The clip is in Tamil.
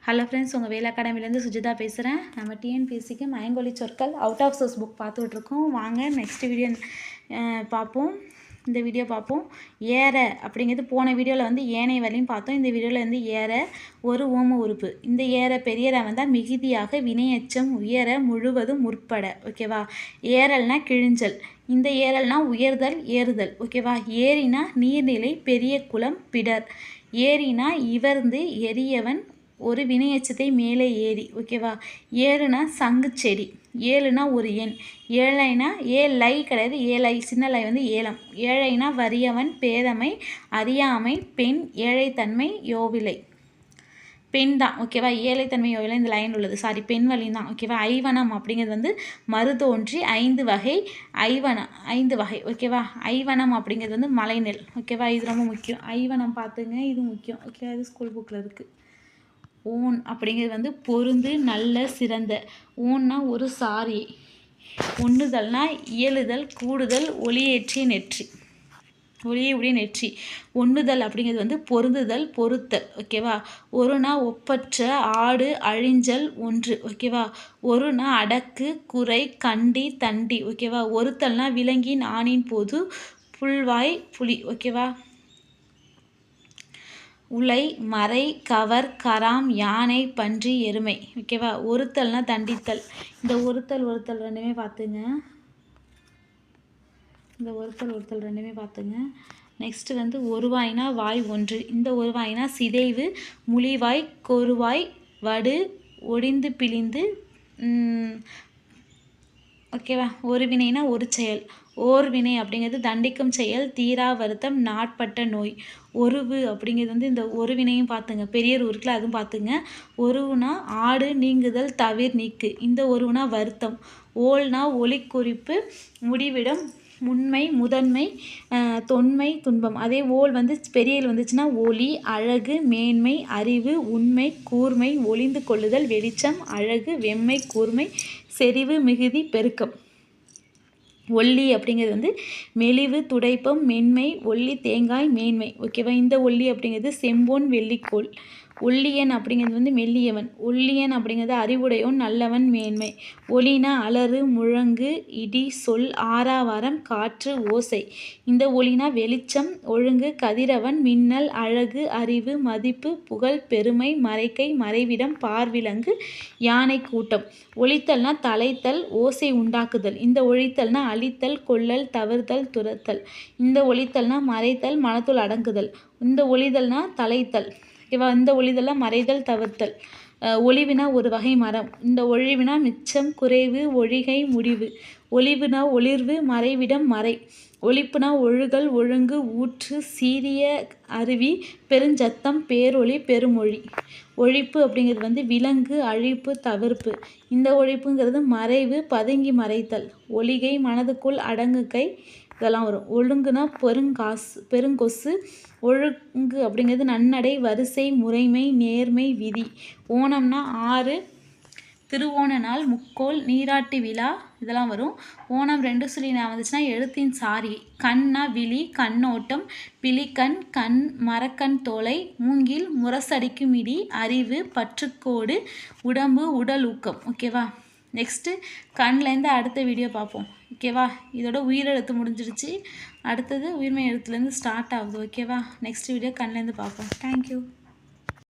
ஹலோ ஃப்ரெண்ட்ஸ், உங்கள் வேலை அகாடமிலேருந்து சுஜிதா பேசுகிறேன். நம்ம டிஎன்பிஎஸ்சிக்கு மயங்கொலி சொற்கள் அவுட் ஆஃப் சோர்ஸ் புக் பார்த்துட்ருக்கோம். வாங்க நெக்ஸ்ட் வீடியோ பார்ப்போம். இந்த வீடியோ பார்ப்போம். ஏற அப்படிங்கிறது போன வீடியோவில் வந்து ஏனை வரையும் பார்த்தோம். இந்த வீடியோவில் வந்து ஏற ஒரு ஓம உறுப்பு. இந்த ஏற பெரியரை வந்தால் மிகுதியாக வினையச்சம் உயர முழுவதும் முற்பட. ஓகேவா? ஏறல்னா கிழிஞ்சல். இந்த ஏறல்னா உயர்தல் ஏறுதல். ஓகேவா? ஏரினா நீர்நிலை பெரிய குளம் பிடர். ஏரினா இவர்ந்து எரியவன் ஒரு வினையச்சத்தை மேலே ஏறி. ஓகேவா? ஏழுனா சங்கு செடி. ஏழுனா ஒரு எண். ஏழைனா ஏழை கிடையாது, ஏழை சின்ன லை வந்து ஏலம். ஏழைனா வறியவன் பேதமை அறியாமை பெண் ஏழைத்தன்மை யோவிலை பெண் தான். ஓகேவா? ஏழைத்தன்மை யோவிலை இந்த லைன் உள்ளது. சாரி, பெண் வழி தான். ஓகேவா? ஐவனம் அப்படிங்கிறது வந்து மருதோன்றி 5 வகை. ஐவனம் 5 வகை. ஓகேவா? ஐவனம் அப்படிங்கிறது வந்து மலைநெல். ஓகேவா? இது ரொம்ப முக்கியம். ஐவனம் பார்த்துங்க, இது முக்கியம். ஓகேவா? இது ஸ்கூல் புக்கில் இருக்குது. ஓன் அப்படிங்கிறது வந்து பொருந்து நல்ல சிறந்த. ஓன்னா ஒரு சாரி. ஒன்றுதல்னா இயலுதல் கூடுதல் ஒளியேற்றிய நெற்றி ஒளியை உடைய நெற்றி. ஒன்றுதல் அப்படிங்கிறது வந்து பொருந்துதல் பொருத்தல். ஓகேவா? ஒருனா ஒப்பற்ற ஆடு அழிஞ்சல் ஒன்று. ஓகேவா? ஒருனா அடக்கு குறை கண்டி தண்டி. ஓகேவா? ஒருத்தல்னா விலங்கின் ஆணின் போது புல்வாய் புலி. ஓகேவா? உலை மறை கவர் கராம் யானை பன்றி எருமை. ஓகேவா? ஒருத்தல்னா தண்டித்தல். இந்த ஒருத்தல் ரெண்டுமே பார்த்துங்க. நெக்ஸ்ட்டு வந்து ஒருவாய்னா வாய் ஒன்று. இந்த ஒருவாய்னா சிதைவு முழிவாய் கொருவாய் வடு ஒடிந்து பிழிந்து. ஓகேவா? ஒரு வினைனா ஒரு செயல். ஓர் வினை அப்படிங்கிறது தண்டிக்கும் செயல் தீரா வருத்தம் நாட்பட்ட நோய். ஒருவு அப்படிங்கிறது வந்து இந்த ஒரு வினையும் பார்த்துங்க. பெரியர் ஊருக்குல அதுவும் பார்த்துங்க. ஒருவுனா ஆடு நீங்குதல் தவிர் நீக்கு. இந்த ஒருவுனா வருத்தம். ஓல்னா ஒளி குறிப்பு முடிவிடம் முன்மை முதன்மை தொன்மை துன்பம். அதே ஓல் வந்து பெரியல் வந்துச்சுன்னா ஒளி அழகு மேன்மை அறிவு உண்மை கூர்மை ஒளிந்து கொள்ளுதல் வெளிச்சம் அழகு வெம்மை கூர்மை செறிவு மிகுதி பெருக்கம். ஒல்லி அப்படிங்கிறது வந்து மெலிவு துடைப்பம் மென்மை ஒல்லி தேங்காய் மேன்மை. ஓகேவா? இந்த ஒல்லி அப்படிங்கிறது செம்பொன் வெள்ளிக்கோள். ஒல்லியன் அப்படிங்கிறது வந்து மெல்லியவன். ஒல்லியன் அப்படிங்கிறது அறிவுடையோன் நல்லவன் மேன்மை. ஒலினா அலறு முழங்கு இடி சொல் ஆறாவாரம் காற்று ஓசை. இந்த ஒலினா வெளிச்சம் ஒழுங்கு கதிரவன் மின்னல் அழகு அறிவு மதிப்பு புகழ் பெருமை மறைக்கை மறைவிடம் பார்விலங்கு யானை கூட்டம். ஒலித்தல்னா தலைத்தல் ஓசை உண்டாக்குதல். இந்த ஒழித்தல்னா அழித்தல் கொள்ளல் தவிர்த்தல் துரத்தல். இந்த ஒலித்தல்னா மறைத்தல் மனத்துள் அடங்குதல். இந்த ஒளிதல்னா தலைத்தல். ஓகேவா? இந்த ஒளிதெல்லாம் மறைதல் தவிர்த்தல். ஒளிவினா ஒரு வகை மரம். இந்த ஒழிவினா மிச்சம் குறைவு ஒழிகை முடிவு. ஒளிவுனா ஒளிர்வு மறைவிடம் மறை. ஒளிப்புனா ஒழுகல் ஒழுங்கு ஊற்று சீரிய அருவி பெருஞ்சத்தம் பேரொளி பெருமொழி. ஒழிப்பு அப்படிங்கிறது வந்து விலங்கு அழிப்பு தவிர்ப்பு. இந்த ஒழிப்புங்கிறது மறைவு பதுங்கி மறைத்தல். ஒளிகை மனதுக்குள் அடங்குகை இதெல்லாம் வரும். ஒழுங்குனா பெருங்கொசு. ஒழுங்கு அப்படிங்கிறது நன்னடை வரிசை முறைமை நேர்மை விதி. ஓணம்னா ஆறு திருவோண நாள் முக்கோள் நீராட்டு விழா இதெல்லாம் வரும். ஓணம் 2 சொல்லி நான் வந்துச்சுன்னா எழுத்தின் சாரி. கண்ணா விழி கண்ணோட்டம் பிழிக்கண் கண் மரக்கண் தோலை மூங்கில் முரசடிக்கும் இடி அறிவு பற்றுக்கோடு உடம்பு உடல் ஊக்கம். ஓகேவா? நெக்ஸ்ட்டு கண்லேருந்து அடுத்த வீடியோ பார்ப்போம். ஓகேவா? இதோட உயிரெழுத்து முடிஞ்சிருச்சு. அடுத்தது உயிர்மெய் எழுத்துலேருந்து ஸ்டார்ட் ஆகுது. ஓகேவா? நெக்ஸ்ட் வீடியோ கண்லேருந்து பார்ப்போம். தேங்க்யூ.